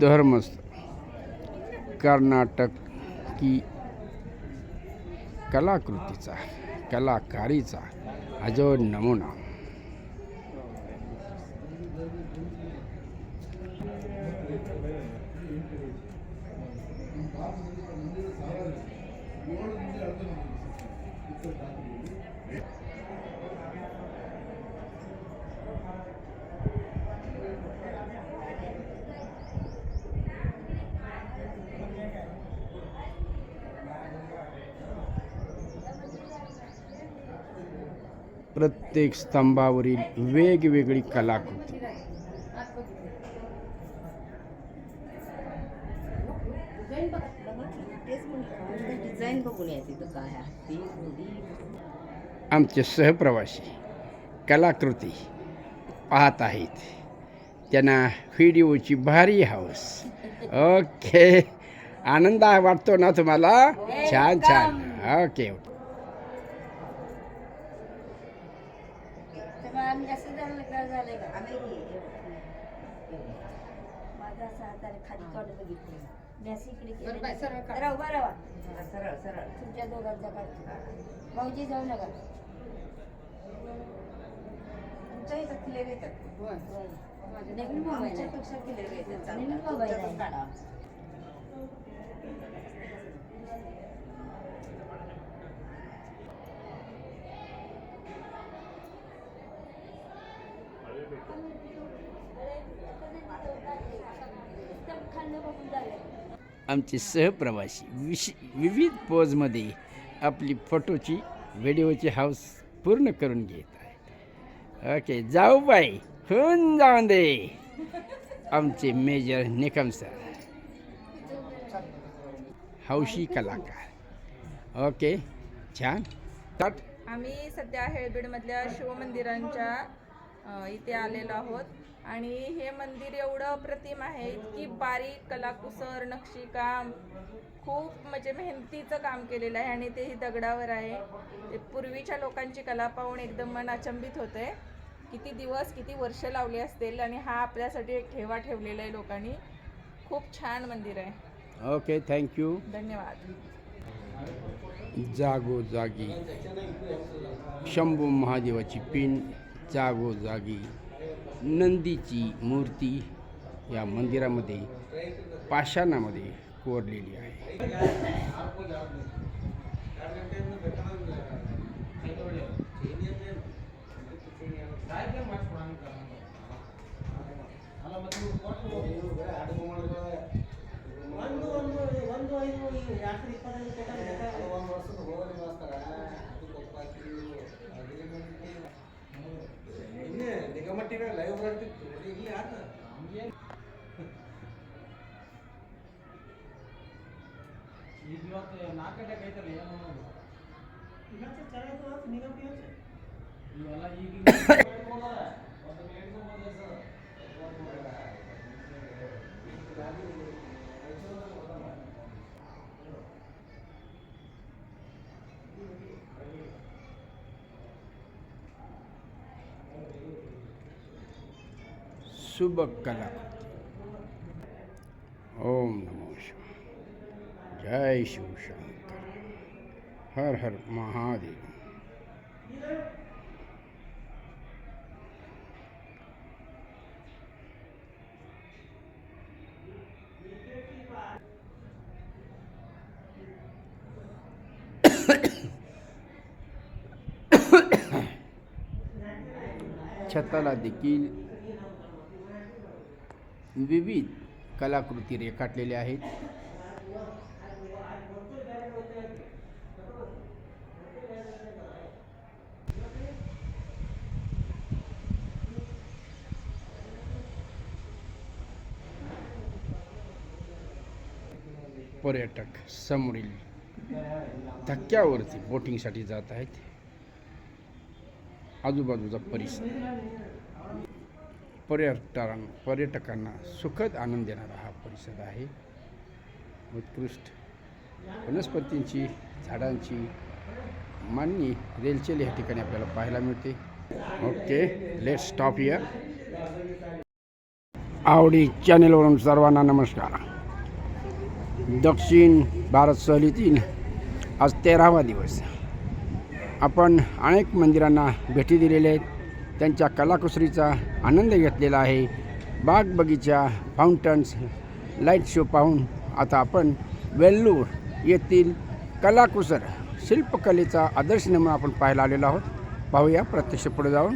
धर्मस्थळ कर्नाटक की कलाकृतीचा कलाकारीचा अजोड नमुना. प्रत्येक स्तंभावरील वेगवेगळी कलाकृती. आमचे सहप्रवासी कलाकृती पाहत आहेत, त्यांना व्हिडिओची भारी हौस. ओके, आनंद वाटतो ना तुम्हाला? छान छान. Okay okay. तुमच्या दोघांचा भाऊजी जाऊ नका. तुमच्या इथं क्लिअर येतात. आमच्यापेक्षा क्लिअर येतात. आमचे सहप्रवासी विविध पोजमध्ये आपली फोटोची व्हिडिओची हाऊस पूर्ण करून घेत आहेत. ओके, जाऊ बाई, होऊन जाऊन दे. आमचे मेजर निकम सर हौशी कलाकार. ओके, छान. आम्ही सध्या हेळबीडमधल्या शिवमंदिरांच्या इथे आलेलो आहोत आणि हे मंदिर एवढं अप्रतिम आहे. इतकी बारीक कलाकुसर नक्षीकाम, खूप म्हणजे मेहनतीचं काम केलेलं आहे आणि तेही दगडावर आहे. ते पूर्वीच्या लोकांची कला पाहून एकदम मन अचंबित होतंय. किती दिवस किती वर्ष लावली असतील आणि हा आपल्यासाठी एक ठेवा ठेवलेला आहे लोकांनी. खूप छान मंदिर आहे. ओके, थँक्यू, धन्यवाद. जागोजागी शंभू महादेवाची पिन, जागोजागी नंदीची मूर्ती या मंदिरामध्ये पाषाणामध्ये कोरलेली आहे. सुबक कलाकृती. ओम नमो शिवाय. जय शिवशंकर. हर हर महादेव. छताला देखील विविध कलाकृती रेखाटलेल्या आहेत. पर्यटक समोरील धक्क्यावरती बोटिंगसाठी जात आहेत. आजूबाजूचा परिसर पर्यटकांना सुखद आनंद देणारा हा परिसर आहे. उत्कृष्ट वनस्पतींची, झाडांची माननी रेलचेल या ठिकाणी आपल्याला पाहायला मिळते. Okay, let's stop here. आवडी चॅनेलवरून सर्वांना नमस्कार. दक्षिण भारत सहलीतील आज 13वा दिवस. आपण अनेक मंदिरांना भेटी दिलेल्या आहेत, त्यांच्या कलाकुसरीचा आनंद घेतलेला आहे. बाग बगीचा, फाउंटन्स, लाईट शो पाहून आता आपण वेल्लूर येथील कलाकुसर शिल्पकलेचा आदर्श नमुना आपण पाहायला आलेलो आहोत. पाहूया प्रत्यक्ष पुढे जाऊन.